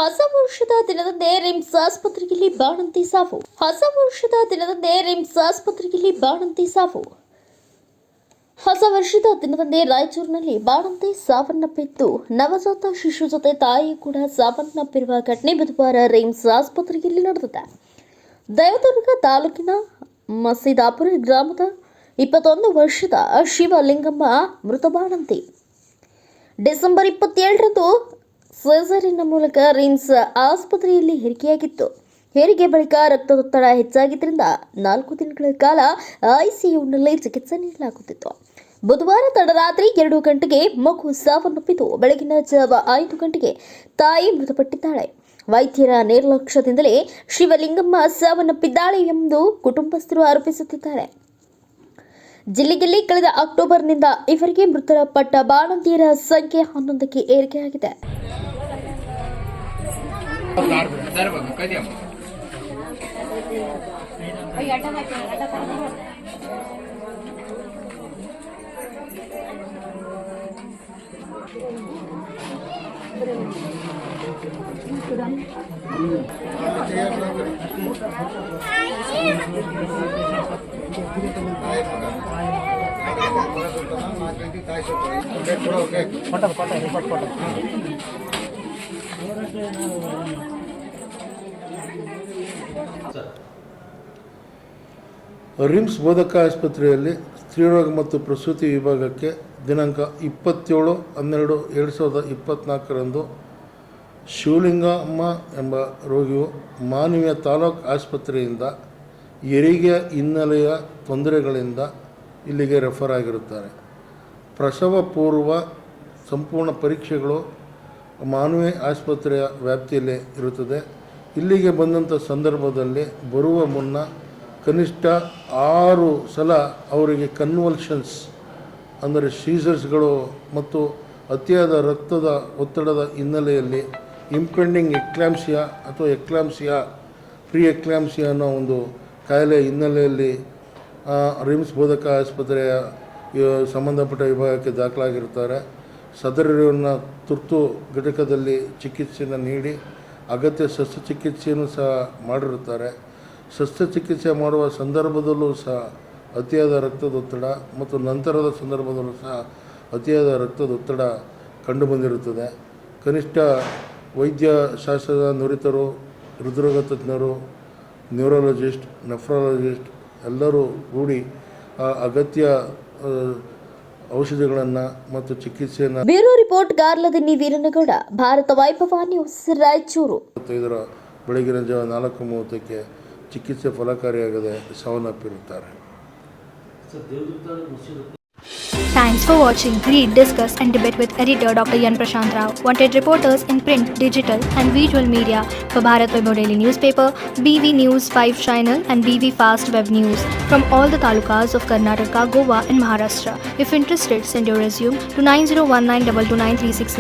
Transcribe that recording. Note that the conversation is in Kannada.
ಹೊಸ ವರ್ಷದ ದಿನದಂದೇ ರಿಮ್ಸ್ ಆಸ್ಪತ್ರೆಯಲ್ಲಿ ಬಾಣಂತಿ ಸಾವು. ಹೊಸ ವರ್ಷದ ದಿನದಂದೇ ರಿಮ್ಸ್ ಆಸ್ಪತ್ರೆಯಲ್ಲಿ ಬಾಣಂತಿ ಸಾವು. ಹೊಸ ವರ್ಷದ ದಿನದಂದೇ ರಾಯಚೂರಿನಲ್ಲಿ ಬಾಣಂತಿ ಸಾವನ್ನಪ್ಪಿದ್ದು, ನವಜಾತ ಶಿಶು ಜೊತೆ ತಾಯಿ ಕೂಡ ಸಾವನ್ನಪ್ಪಿರುವ ಘಟನೆ ಬುಧವಾರ ರಿಮ್ಸ್ ಆಸ್ಪತ್ರೆಯಲ್ಲಿ ನಡೆದಿದೆ. ದೇವದುರ್ಗ ತಾಲೂಕಿನ ಮಸೀದಾಪುರ ಗ್ರಾಮದ 21 ವರ್ಷದ ಶಿವಲಿಂಗಮ್ಮ ಮೃತ ಬಾಣಂತಿ ಡಿಸೆಂಬರ್ 27ರಂದು ಸಿಸೇರಿಯನ್ ಮೂಲಕ ರಿಮ್ಸ್ ಆಸ್ಪತ್ರೆಯಲ್ಲಿ ಹೆರಿಗೆಯಾಗಿತ್ತು. ಹೆರಿಗೆ ಬಳಿಕ ರಕ್ತದೊತ್ತಡ ಹೆಚ್ಚಾಗಿದ್ದರಿಂದ 4 ದಿನಗಳ ಕಾಲ ಐಸಿಯುನಲ್ಲಿ ಚಿಕಿತ್ಸೆ ನೀಡಲಾಗುತ್ತಿತ್ತು. ಬುಧವಾರ ತಡರಾತ್ರಿ 2 ಗಂಟೆಗೆ ಮಗು ಸಾವನ್ನಪ್ಪಿದ್ದು, ಬೆಳಗಿನ ಜಾವ 5 ಗಂಟೆಗೆ ತಾಯಿ ಮೃತಪಟ್ಟಿದ್ದಾಳೆ. ವೈದ್ಯರ ನಿರ್ಲಕ್ಷ್ಯದಿಂದಲೇ ಶಿವಲಿಂಗಮ್ಮ ಸಾವನ್ನಪ್ಪಿದ್ದಾಳೆ ಎಂದು ಕುಟುಂಬಸ್ಥರು ಆರೋಪಿಸುತ್ತಿದ್ದಾರೆ. ಜಿಲ್ಲೆಯಲ್ಲಿ ಕಳೆದ ಅಕ್ಟೋಬರ್ನಿಂದ ಇವರಿಗೆ ಮೃತಪಟ್ಟ ಬಾಣಂತಿಯರ ಸಂಖ್ಯೆ 11ಕ್ಕೆ ಏರಿಕೆಯಾಗಿದೆ. ರಿಮ್ಸ್ ಬೋಧಕ ಆಸ್ಪತ್ರೆಯಲ್ಲಿ ಸ್ತ್ರೀರೋಗ ಮತ್ತು ಪ್ರಸೂತಿ ವಿಭಾಗಕ್ಕೆ ದಿನಾಂಕ 27/12/2024ರಂದು ಶಿವಲಿಂಗಮ್ಮ ಎಂಬ ರೋಗಿಯು ಮಾನವೀಯ ತಾಲೂಕು ಆಸ್ಪತ್ರೆಯಿಂದ ಹೆರಿಗೆಯ ಹಿನ್ನೆಲೆಯ ತೊಂದರೆಗಳಿಂದ ಇಲ್ಲಿಗೆ ರೆಫರ್ ಆಗಿರುತ್ತಾರೆ. ಪ್ರಸವ ಪೂರ್ವ ಸಂಪೂರ್ಣ ಪರೀಕ್ಷೆಗಳು ಮಾನವೀಯ ಆಸ್ಪತ್ರೆಯ ವ್ಯಾಪ್ತಿಯಲ್ಲೇ ಇರುತ್ತದೆ. ಇಲ್ಲಿಗೆ ಬಂದಂಥ ಸಂದರ್ಭದಲ್ಲಿ ಬರುವ ಮುನ್ನ ಕನಿಷ್ಠ 6 ಸಲ ಅವರಿಗೆ ಕನ್ವಲ್ಷನ್ಸ್ ಅಂದರೆ ಸೀಸರ್ಸ್ಗಳು ಮತ್ತು ಅತಿಯಾದ ರಕ್ತದ ಒತ್ತಡದ ಹಿನ್ನೆಲೆಯಲ್ಲಿ ಇಂಪೆಂಡಿಂಗ್ ಎಕ್ಲಾಂಪ್ಸಿಯಾ ಅಥವಾ ಎಕ್ಲಾಂಪ್ಸಿಯಾ ಪ್ರೀ ಎಕ್ಲಾಂಪ್ಸಿಯಾ ಅನ್ನೋ ಒಂದು ಕಾಯಿಲೆ ಹಿನ್ನೆಲೆಯಲ್ಲಿ ರಿಮ್ಸ್ ಬೋಧಕ ಆಸ್ಪತ್ರೆಯ ಸಂಬಂಧಪಟ್ಟ ವಿಭಾಗಕ್ಕೆ ದಾಖಲಾಗಿರ್ತಾರೆ. ಸದರವನ್ನು ತುರ್ತು ಘಟಕದಲ್ಲಿ ಚಿಕಿತ್ಸೆಯನ್ನು ನೀಡಿ ಅಗತ್ಯ ಶಸ್ತ್ರಚಿಕಿತ್ಸೆಯನ್ನು ಸಹ ಮಾಡಿರುತ್ತಾರೆ. ಶಸ್ತ್ರಚಿಕಿತ್ಸೆ ಮಾಡುವ ಸಂದರ್ಭದಲ್ಲೂ ಸಹ ಅತಿಯಾದ ರಕ್ತದೊತ್ತಡ ಮತ್ತು ನಂತರದ ಸಂದರ್ಭದಲ್ಲೂ ಸಹ ಅತಿಯಾದ ರಕ್ತದೊತ್ತಡ ಕಂಡುಬಂದಿರುತ್ತದೆ. ಕನಿಷ್ಠ ವೈದ್ಯ ಶಾಸ್ತ್ರದ ನುರಿತರು, ಹೃದ್ರೋಗ ತಜ್ಞರು, ನ್ಯೂರಾಲಜಿಸ್ಟ್, ನೆಫ್ರಾಲಜಿಸ್ಟ್ ಎಲ್ಲರೂ ಕೂಡಿ ಅಗತ್ಯ ಔಷಧಿಗಳನ್ನು ಮತ್ತು ಚಿಕಿತ್ಸೆಯನ್ನು. ಬ್ಯೂರೋ ರಿಪೋರ್ಟ್ ಗಾರ್ಲದಿನ್ನಿ ವೀರನಗೌಡ, ಭಾರತ ವೈಭವ ನ್ಯೂಸ್, ರಾಯಚೂರು. 25ರ ಬೆಳಗಿನ ಜಾವ 4:30ಕ್ಕೆ ಚಿಕಿತ್ಸೆ ಫಲಕಾರಿಯಾಗದೆ ಸಾವನ್ನಪ್ಪಿರುತ್ತಾರೆ. Thanks for watching. Read, discuss and debate with editor Dr. Yan Prashant Rao. Wanted reporters in print, digital and visual media for Bharat Vaibhav Daily Newspaper, BV News 5 Channel and BV Fast Web News from all the talukas of Karnataka, Goa and Maharashtra. If interested, send your resume to 9019229369.